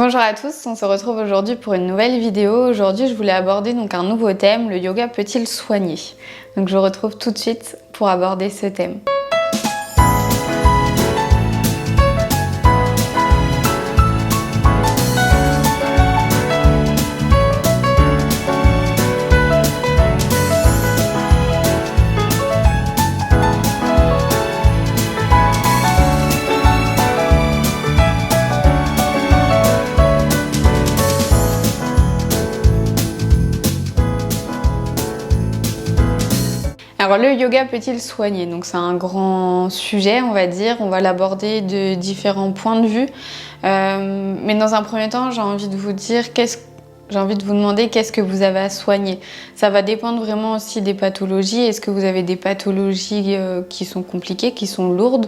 Bonjour à tous, on se retrouve aujourd'hui pour une nouvelle vidéo. Aujourd'hui, je voulais aborder donc un nouveau thème, le yoga peut-il soigner? Donc je vous retrouve tout de suite pour aborder ce thème. Alors le yoga peut-il soigner? Donc c'est un grand sujet, on va dire. On va l'aborder de différents points de vue. Mais dans un premier temps, j'ai envie de vous demander qu'est-ce que vous avez à soigner. Ça va dépendre vraiment aussi des pathologies. Est-ce que vous avez des pathologies qui sont compliquées, qui sont lourdes?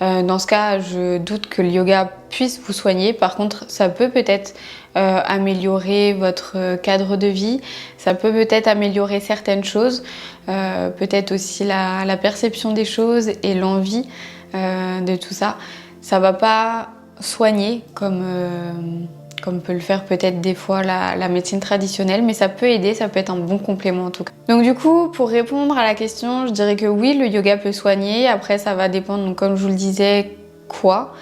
Dans ce cas, je doute que le yoga puisse vous soigner. Par contre, ça peut peut-être améliorer votre cadre de vie. Ça peut peut-être améliorer certaines choses. Peut-être aussi la perception des choses et l'envie de tout ça. Ça va pas soigner comme peut le faire peut-être des fois la médecine traditionnelle, mais ça peut aider, ça peut être un bon complément en tout cas. Donc du coup, pour répondre à la question, je dirais que oui, le yoga peut soigner. Après, ça va dépendre, donc, comme je vous le disais, quoi.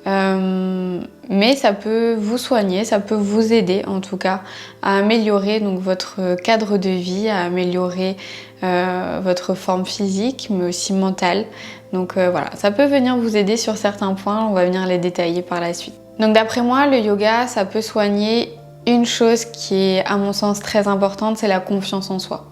Mais ça peut vous soigner, ça peut vous aider en tout cas à améliorer donc votre cadre de vie, à améliorer votre forme physique mais aussi mentale. Donc voilà, ça peut venir vous aider sur certains points, on va venir les détailler par la suite. Donc d'après moi, le yoga, ça peut soigner une chose qui est à mon sens très importante, c'est la confiance en soi.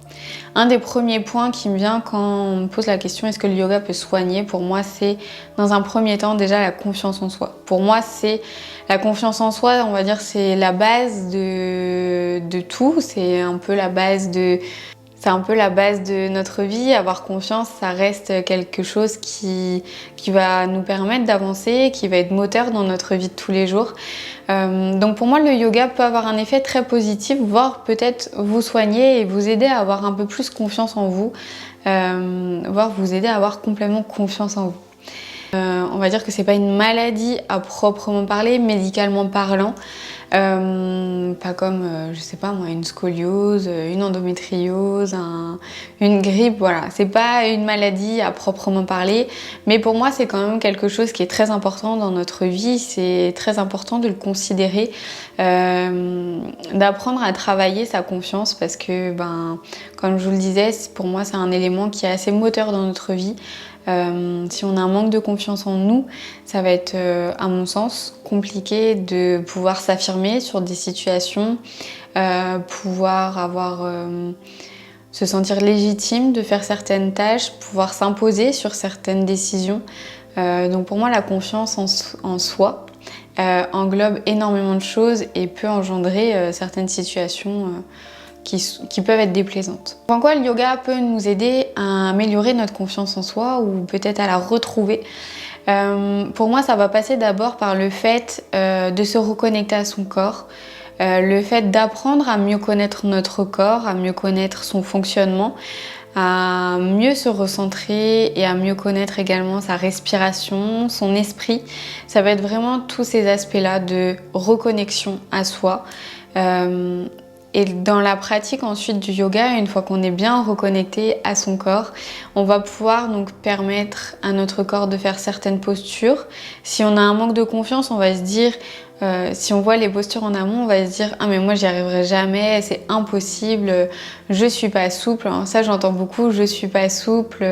Un des premiers points qui me vient quand on me pose la question est-ce que le yoga peut soigner, pour moi c'est dans un premier temps déjà la confiance en soi. Pour moi c'est la confiance en soi, on va dire c'est la base de tout, c'est un peu la base de notre vie. Avoir confiance, ça reste quelque chose qui va nous permettre d'avancer, qui va être moteur dans notre vie de tous les jours. Donc pour moi, le yoga peut avoir un effet très positif, voire peut-être vous soigner et vous aider à avoir un peu plus confiance en vous, voire vous aider à avoir complètement confiance en vous. On va dire que c'est pas une maladie à proprement parler, médicalement parlant. Pas comme, je sais pas moi, une scoliose, une endométriose, une grippe, voilà. C'est pas une maladie à proprement parler, mais pour moi c'est quand même quelque chose qui est très important dans notre vie. C'est très important de le considérer, d'apprendre à travailler sa confiance parce que, comme je vous le disais, pour moi c'est un élément qui est assez moteur dans notre vie. Si on a un manque de confiance en nous, ça va être, à mon sens, compliqué de pouvoir s'affirmer sur des situations, se sentir légitime de faire certaines tâches, pouvoir s'imposer sur certaines décisions. Donc pour moi, la confiance en soi englobe énormément de choses et peut engendrer certaines situations qui peuvent être déplaisantes. En quoi le yoga peut nous aider à améliorer notre confiance en soi ou peut-être à la retrouver? Pour moi, ça va passer d'abord par le fait de se reconnecter à son corps, le fait d'apprendre à mieux connaître notre corps, à mieux connaître son fonctionnement, à mieux se recentrer et à mieux connaître également sa respiration, son esprit. Ça va être vraiment tous ces aspects-là de reconnexion à soi. Et dans la pratique ensuite du yoga, une fois qu'on est bien reconnecté à son corps, on va pouvoir donc permettre à notre corps de faire certaines postures. Si on a un manque de confiance, on va se dire, si on voit les postures en amont, on va se dire « Ah mais moi j'y arriverai jamais, c'est impossible, je suis pas souple ». Ça j'entends beaucoup, je suis pas souple,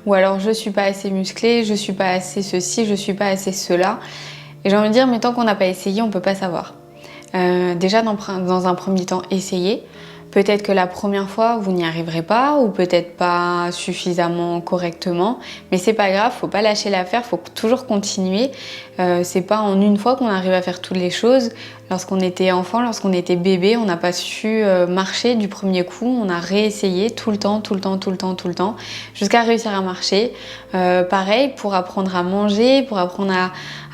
ou alors je suis pas assez musclée, je suis pas assez ceci, je suis pas assez cela. Et j'ai envie de dire, mais tant qu'on n'a pas essayé, on peut pas savoir. Déjà dans un premier temps, essayez. Peut-être que la première fois, vous n'y arriverez pas ou peut-être pas suffisamment correctement, mais c'est pas grave, faut pas lâcher l'affaire, faut toujours continuer. C'est pas en une fois qu'on arrive à faire toutes les choses. Lorsqu'on était enfant, lorsqu'on était bébé, on n'a pas su marcher du premier coup, on a réessayé tout le temps, jusqu'à réussir à marcher. Pareil, pour apprendre à manger, pour apprendre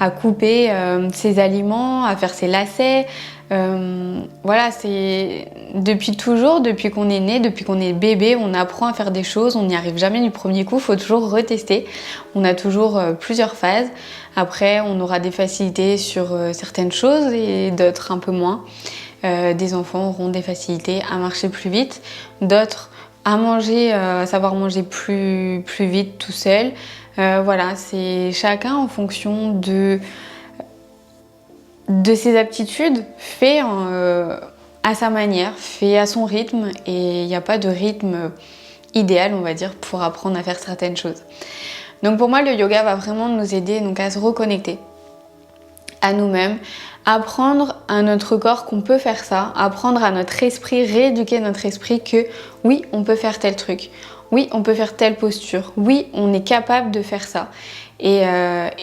à couper ses aliments, à faire ses lacets. Voilà, c'est depuis toujours, depuis qu'on est né, depuis qu'on est bébé, on apprend à faire des choses, on n'y arrive jamais du premier coup, il faut toujours retester. On a toujours plusieurs phases. Après, on aura des facilités sur certaines choses et d'autres un peu moins. Des enfants auront des facilités à marcher plus vite, d'autres à manger, à savoir manger plus vite tout seul. Voilà, c'est chacun en fonction de ses aptitudes, fait à sa manière, fait à son rythme, et il n'y a pas de rythme idéal, on va dire, pour apprendre à faire certaines choses. Donc pour moi, le yoga va vraiment nous aider donc, à se reconnecter à nous-mêmes, apprendre à notre corps qu'on peut faire ça, apprendre à notre esprit, rééduquer notre esprit que oui, on peut faire tel truc, oui, on peut faire telle posture, oui, on est capable de faire ça. Et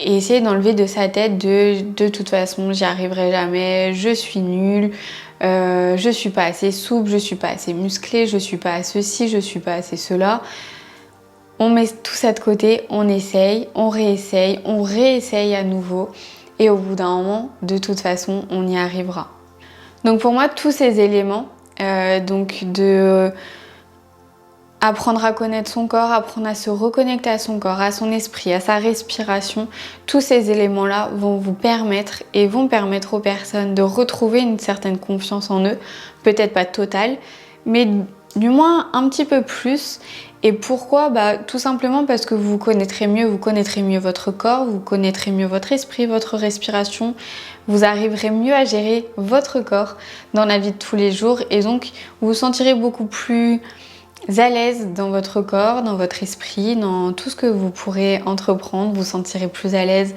essayer d'enlever de sa tête de toute façon, j'y arriverai jamais, je suis nulle, je suis pas assez souple, je suis pas assez musclée, je suis pas ceci, je suis pas assez cela. On met tout ça de côté, on essaye, on réessaye à nouveau. Et au bout d'un moment, de toute façon, on y arrivera. Donc pour moi, tous ces éléments, donc de apprendre à connaître son corps, apprendre à se reconnecter à son corps, à son esprit, à sa respiration, tous ces éléments-là vont vous permettre et vont permettre aux personnes de retrouver une certaine confiance en eux, peut-être pas totale, mais du moins un petit peu plus. Et pourquoi ? Tout simplement parce que vous connaîtrez mieux votre corps, vous connaîtrez mieux votre esprit, votre respiration, vous arriverez mieux à gérer votre corps dans la vie de tous les jours et donc vous vous sentirez beaucoup plus à l'aise dans votre corps, dans votre esprit, dans tout ce que vous pourrez entreprendre, vous vous sentirez plus à l'aise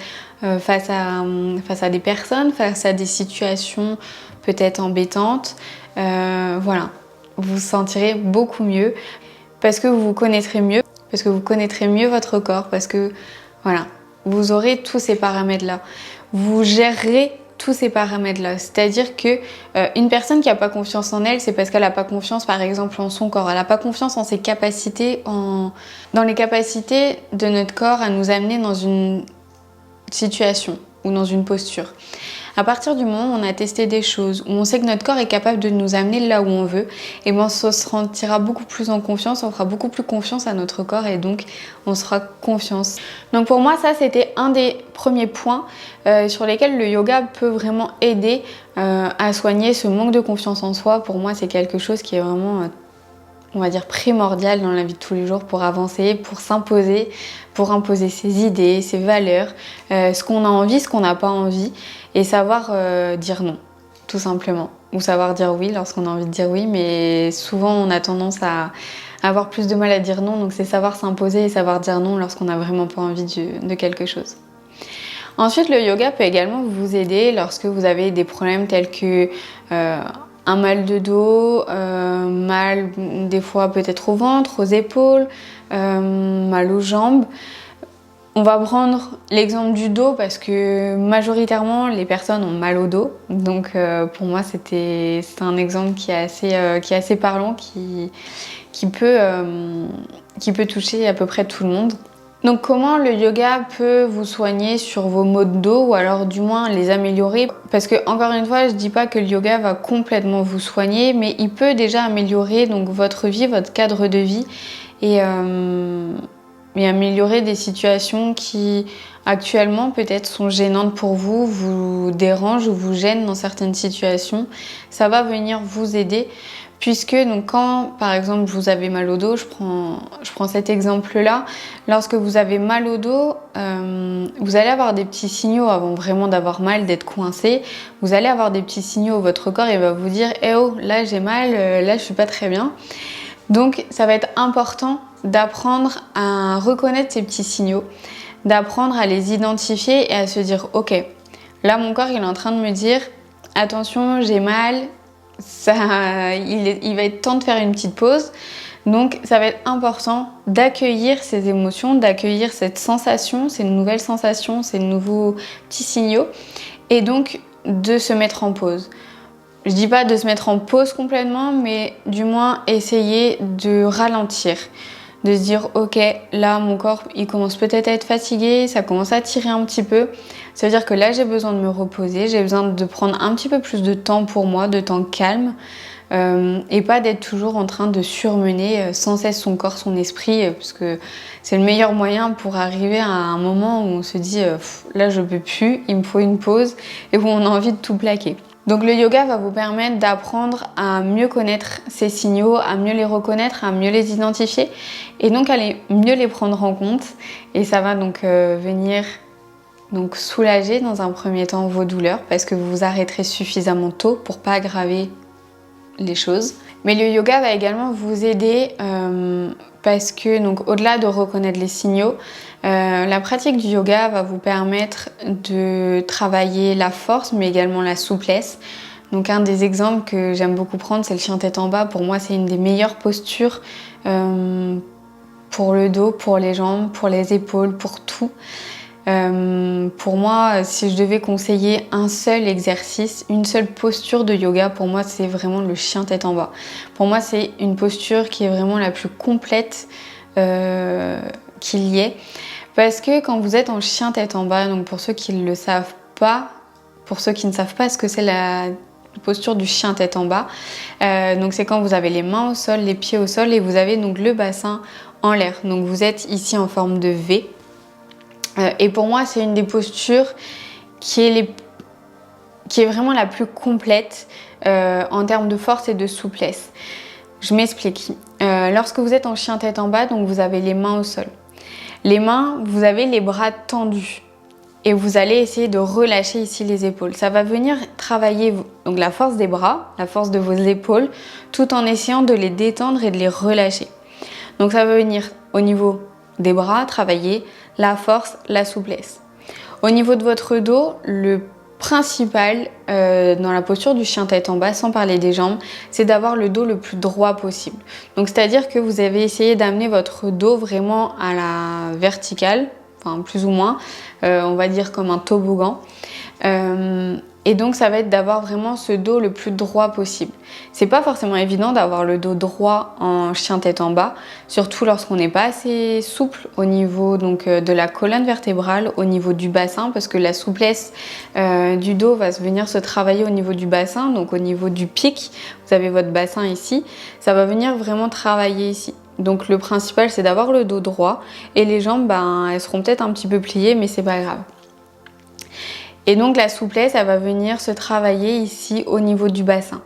face à des personnes, face à des situations peut-être embêtantes. Voilà, vous vous sentirez beaucoup mieux. Parce que vous vous connaîtrez mieux, parce que vous connaîtrez mieux votre corps, parce que voilà, vous aurez tous ces paramètres-là. Vous gérerez tous ces paramètres-là. C'est-à-dire que une personne qui n'a pas confiance en elle, c'est parce qu'elle n'a pas confiance, par exemple, en son corps. Elle n'a pas confiance en ses capacités, dans les capacités de notre corps à nous amener dans une situation ou dans une posture. À partir du moment où on a testé des choses, où on sait que notre corps est capable de nous amener là où on veut, et on se sentira beaucoup plus en confiance, on fera beaucoup plus confiance à notre corps et donc on sera confiance. Donc pour moi, ça c'était un des premiers points sur lesquels le yoga peut vraiment aider à soigner ce manque de confiance en soi. Pour moi, c'est quelque chose qui est vraiment on va dire primordial dans la vie de tous les jours pour avancer, pour s'imposer, pour imposer ses idées, ses valeurs, ce qu'on a envie, ce qu'on n'a pas envie, et savoir dire non, tout simplement. Ou savoir dire oui lorsqu'on a envie de dire oui, mais souvent on a tendance à avoir plus de mal à dire non, donc c'est savoir s'imposer et savoir dire non lorsqu'on n'a vraiment pas envie de quelque chose. Ensuite, le yoga peut également vous aider lorsque vous avez des problèmes tels que un mal de dos, mal des fois peut-être au ventre, aux épaules, mal aux jambes. On va prendre l'exemple du dos parce que majoritairement les personnes ont mal au dos. Donc pour moi c'est un exemple qui est assez parlant, qui peut toucher à peu près tout le monde. Donc comment le yoga peut vous soigner sur vos maux de dos ou alors du moins les améliorer? Parce que encore une fois, je dis pas que le yoga va complètement vous soigner, mais il peut déjà améliorer donc votre vie, votre cadre de vie et améliorer des situations qui actuellement peut-être sont gênantes pour vous, vous dérangent ou vous gênent dans certaines situations. Ça va venir vous aider. Puisque donc quand par exemple vous avez mal au dos, je prends cet exemple-là, lorsque vous avez mal au dos, vous allez avoir des petits signaux avant vraiment d'avoir mal, d'être coincé. Vous allez avoir des petits signaux, votre corps il va vous dire « Eh oh, là j'ai mal, là je suis pas très bien ». Donc ça va être important d'apprendre à reconnaître ces petits signaux, d'apprendre à les identifier et à se dire « Ok, là mon corps il est en train de me dire « Attention, j'ai mal ». Il va être temps de faire une petite pause. Donc ça va être important d'accueillir ces émotions, d'accueillir cette sensation, ces nouvelles sensations, ces nouveaux petits signaux et donc de se mettre en pause. Je dis pas de se mettre en pause complètement, mais du moins essayer de ralentir, de se dire ok, là mon corps il commence peut-être à être fatigué, ça commence à tirer un petit peu. Ça veut dire que là j'ai besoin de me reposer, j'ai besoin de prendre un petit peu plus de temps pour moi, de temps calme, et pas d'être toujours en train de surmener sans cesse son corps, son esprit, parce que c'est le meilleur moyen pour arriver à un moment où on se dit là je peux plus, il me faut une pause, et où on a envie de tout plaquer. Donc le yoga va vous permettre d'apprendre à mieux connaître ces signaux, à mieux les reconnaître, à mieux les identifier et donc à mieux les prendre en compte. Et ça va donc venir soulager dans un premier temps vos douleurs parce que vous vous arrêterez suffisamment tôt pour pas aggraver les choses. Mais le yoga va également vous aider parce que donc au-delà de reconnaître les signaux, la pratique du yoga va vous permettre de travailler la force mais également la souplesse. Donc un des exemples que j'aime beaucoup prendre, c'est le chien tête en bas. Pour moi, c'est une des meilleures postures pour le dos, pour les jambes, pour les épaules, pour tout. Pour moi, si je devais conseiller un seul exercice, une seule posture de yoga, pour moi, c'est vraiment le chien tête en bas. Pour moi, c'est une posture qui est vraiment la plus complète qu'il y ait. Parce que quand vous êtes en chien tête en bas, donc pour ceux qui ne le savent pas, pour ceux qui ne savent pas ce que c'est la posture du chien tête en bas, donc c'est quand vous avez les mains au sol, les pieds au sol et vous avez donc le bassin en l'air. Donc vous êtes ici en forme de V. Et pour moi, c'est une des postures qui est vraiment la plus complète en termes de force et de souplesse. Je m'explique. Lorsque vous êtes en chien tête en bas, donc vous avez les mains au sol. Les mains, vous avez les bras tendus. Et vous allez essayer de relâcher ici les épaules. Ça va venir travailler donc la force des bras, la force de vos épaules, tout en essayant de les détendre et de les relâcher. Donc ça va venir au niveau des bras, travailler la force, la souplesse. Au niveau de votre dos, le principal dans la posture du chien tête en bas, sans parler des jambes, c'est d'avoir le dos le plus droit possible. Donc c'est-à-dire que vous avez essayé d'amener votre dos vraiment à la verticale, enfin plus ou moins, on va dire comme un toboggan. Et donc ça va être d'avoir vraiment ce dos le plus droit possible. C'est pas forcément évident d'avoir le dos droit en chien tête en bas, surtout lorsqu'on n'est pas assez souple au niveau donc, de la colonne vertébrale, au niveau du bassin, parce que la souplesse du dos va venir se travailler au niveau du bassin, donc au niveau du pic, vous avez votre bassin ici, ça va venir vraiment travailler ici. Donc le principal c'est d'avoir le dos droit et les jambes elles seront peut-être un petit peu pliées mais c'est pas grave. Et donc la souplesse, elle va venir se travailler ici au niveau du bassin.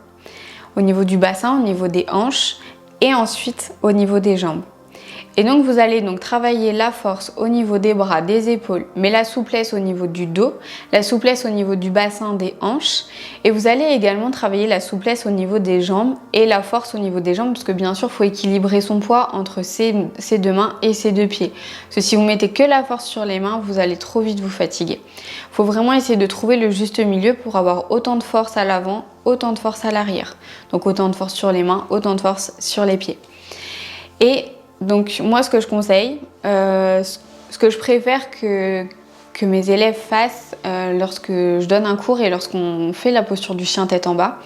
Au niveau du bassin, au niveau des hanches et ensuite au niveau des jambes. Et donc vous allez donc travailler la force au niveau des bras, des épaules, mais la souplesse au niveau du dos, la souplesse au niveau du bassin, des hanches. Et vous allez également travailler la souplesse au niveau des jambes et la force au niveau des jambes, parce que bien sûr, il faut équilibrer son poids entre ses deux mains et ses deux pieds. Parce que si vous mettez que la force sur les mains, vous allez trop vite vous fatiguer. Il faut vraiment essayer de trouver le juste milieu pour avoir autant de force à l'avant, autant de force à l'arrière. Donc autant de force sur les mains, autant de force sur les pieds. Et donc moi, ce que je conseille, ce que je préfère que mes élèves fassent lorsque je donne un cours et lorsqu'on fait la posture du chien tête en bas,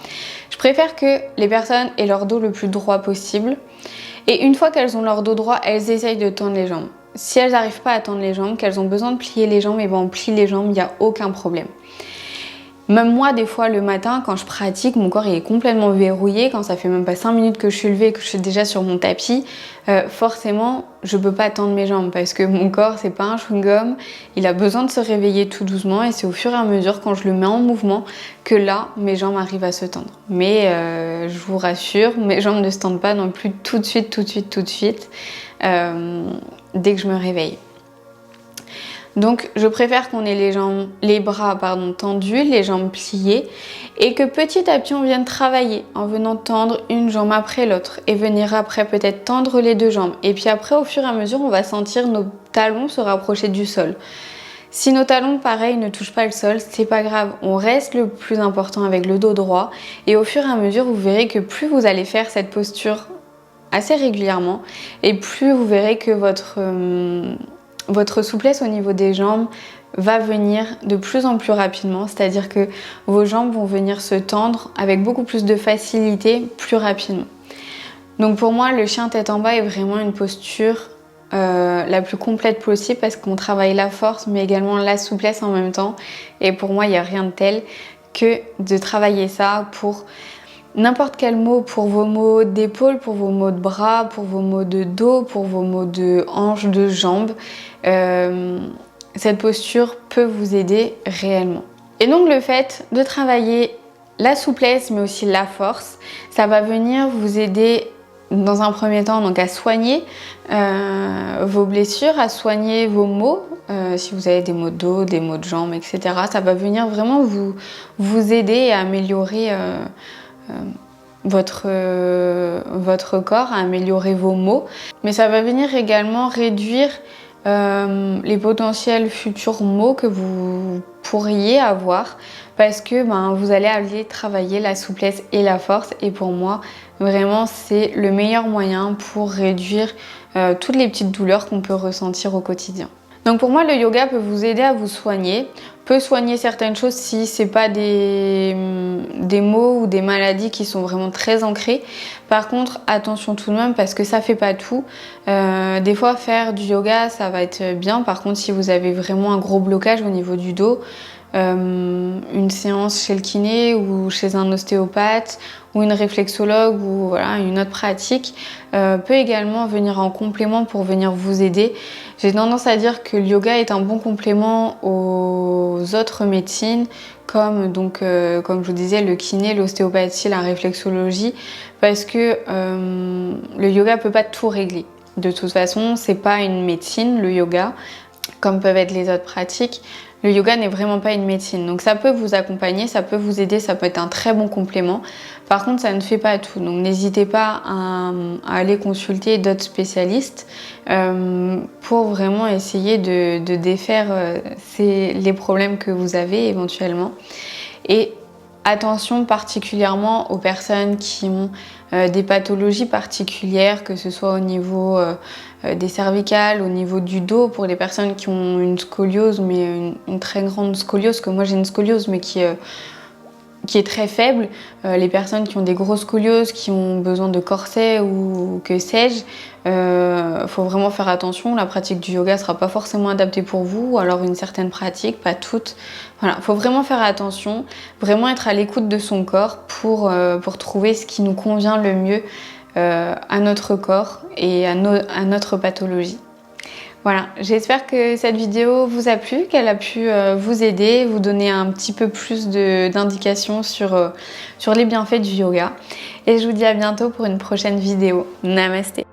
je préfère que les personnes aient leur dos le plus droit possible. Et une fois qu'elles ont leur dos droit, elles essayent de tendre les jambes. Si elles n'arrivent pas à tendre les jambes, qu'elles ont besoin de plier les jambes, et on plie les jambes, il n'y a aucun problème. Même moi, des fois, le matin, quand je pratique, mon corps il est complètement verrouillé. Quand ça fait même pas 5 minutes que je suis levée et que je suis déjà sur mon tapis, forcément, je peux pas tendre mes jambes parce que mon corps, c'est pas un chewing-gum. Il a besoin de se réveiller tout doucement et c'est au fur et à mesure, quand je le mets en mouvement, que là, mes jambes arrivent à se tendre. Mais je vous rassure, mes jambes ne se tendent pas non plus tout de suite, dès que je me réveille. Donc je préfère qu'on ait les bras tendus, les jambes pliées et que petit à petit on vienne travailler en venant tendre une jambe après l'autre et venir après peut-être tendre les deux jambes. Et puis après au fur et à mesure on va sentir nos talons se rapprocher du sol. Si nos talons pareil ne touchent pas le sol, c'est pas grave, on reste le plus important avec le dos droit et au fur et à mesure vous verrez que plus vous allez faire cette posture assez régulièrement et plus vous verrez que votre souplesse au niveau des jambes va venir de plus en plus rapidement, c'est-à-dire que vos jambes vont venir se tendre avec beaucoup plus de facilité plus rapidement. Donc pour moi, le chien tête en bas est vraiment une posture la plus complète possible parce qu'on travaille la force mais également la souplesse en même temps. Et pour moi, il n'y a rien de tel que de travailler ça pour n'importe quel mot pour vos maux d'épaule, pour vos maux de bras, pour vos maux de dos, pour vos maux de hanches, de jambes. Cette posture peut vous aider réellement. Et donc le fait de travailler la souplesse mais aussi la force, ça va venir vous aider dans un premier temps donc à soigner vos blessures, à soigner vos maux, si vous avez des maux de dos, des maux de jambes, etc. Ça va venir vraiment vous aider à améliorer votre corps, à améliorer vos maux. Mais ça va venir également réduire les potentiels futurs maux que vous pourriez avoir parce que vous allez aller travailler la souplesse et la force et pour moi vraiment c'est le meilleur moyen pour réduire toutes les petites douleurs qu'on peut ressentir au quotidien. Donc pour moi le yoga peut vous aider à vous soigner, peut soigner certaines choses si c'est pas des maux ou des maladies qui sont vraiment très ancrées. Par contre attention tout de même parce que ça fait pas tout. Des fois faire du yoga ça va être bien, par contre si vous avez vraiment un gros blocage au niveau du dos, une séance chez le kiné ou chez un ostéopathe ou une réflexologue ou voilà, une autre pratique peut également venir en complément pour venir vous aider. J'ai tendance à dire que le yoga est un bon complément aux autres médecines comme comme je vous disais le kiné, l'ostéopathie, la réflexologie parce que le yoga peut pas tout régler. De toute façon, c'est pas une médecine le yoga comme peuvent être les autres pratiques. Le yoga n'est vraiment pas une médecine, donc ça peut vous accompagner, ça peut vous aider, ça peut être un très bon complément. Par contre, ça ne fait pas tout, donc n'hésitez pas à aller consulter d'autres spécialistes pour vraiment essayer de défaire les problèmes que vous avez éventuellement. Et attention particulièrement aux personnes qui ont des pathologies particulières, que ce soit au niveau des cervicales, au niveau du dos, pour les personnes qui ont une scoliose, mais une très grande scoliose, que moi j'ai une scoliose mais qui est très faible, les personnes qui ont des grosses scolioses, qui ont besoin de corsets ou que sais-je, faut vraiment faire attention. La pratique du yoga sera pas forcément adaptée pour vous, ou alors une certaine pratique, pas toutes. Voilà, faut vraiment faire attention, vraiment être à l'écoute de son corps pour trouver ce qui nous convient le mieux à notre corps et à notre pathologie. Voilà, j'espère que cette vidéo vous a plu, qu'elle a pu vous aider, vous donner un petit peu plus d'indications sur les bienfaits du yoga. Et je vous dis à bientôt pour une prochaine vidéo. Namasté.